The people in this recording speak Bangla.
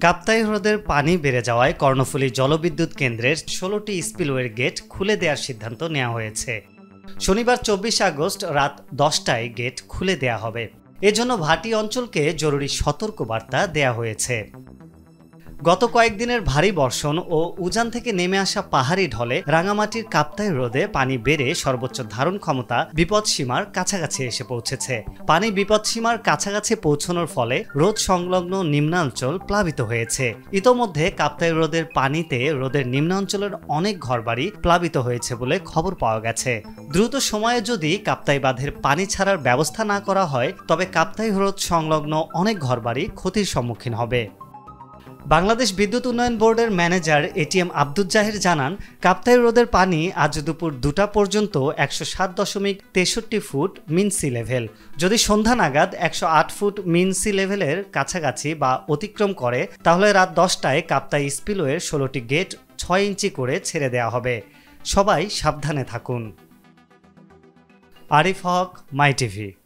কাপ্তাই হ্রদের পানি বেড়ে যাওয়ায় কর্ণফুলী জলবিদ্যুৎ কেন্দ্রের ১৬টি স্পিলওয়ের গেট খুলে দেওয়ার সিদ্ধান্ত নেওয়া হয়েছে। শনিবার ২৪ আগস্ট রাত ১০টায় গেট খুলে দেয়া হবে। এজন্য ভাটি অঞ্চলকে জরুরি সতর্কবার্তা দেয়া হয়েছে। গত কয়েকদিনের ভারী বর্ষণ ও উজান থেকে নেমে আসা পাহাড়ি ঢলে রাঙামাটির কাপ্তাই হ্রদে পানি বেড়ে সর্বোচ্চ ধারণ ক্ষমতা বিপদসীমার কাছাকাছি এসে পৌঁছেছে। পানি বিপদসীমার কাছাকাছি পৌঁছানোর ফলে হ্রদ সংলগ্ন নিম্নাঞ্চল প্লাবিত হয়েছে। ইতোমধ্যে কাপ্তাই হ্রদের পানিতে হ্রদের নিম্নাঞ্চলের অনেক ঘরবাড়ি প্লাবিত হয়েছে বলে খবর পাওয়া গেছে। দ্রুত সময়ে যদি কাপ্তাই বাঁধের পানি ছাড়ার ব্যবস্থা না করা হয় তবে কাপ্তাই হ্রদ সংলগ্ন অনেক ঘরবাড়ি ক্ষতির সম্মুখীন হবে। বাংলাদেশ বিদ্যুৎ উন্নয়ন বোর্ডের ম্যানেজার এটিএম আব্দুজ্জাহির জানান, কাপ্তাই হ্রদের পানি আজ দুপুর ২টা পর্যন্ত ১০৭.৬৩ ফুট মিন সি লেভেল। যদি সন্ধ্যা নাগাদ ১০৮ ফুট মিন সি লেভেলের কাছাকাছি বা অতিক্রম করে তাহলে রাত ১০টায় কাপ্তাই স্পিলওয়ের ১৬টি গেট ৬ ইঞ্চি করে ছেড়ে দেওয়া হবে। সবাই সাবধানে থাকুন। আরিফ হক, মাই টিভি।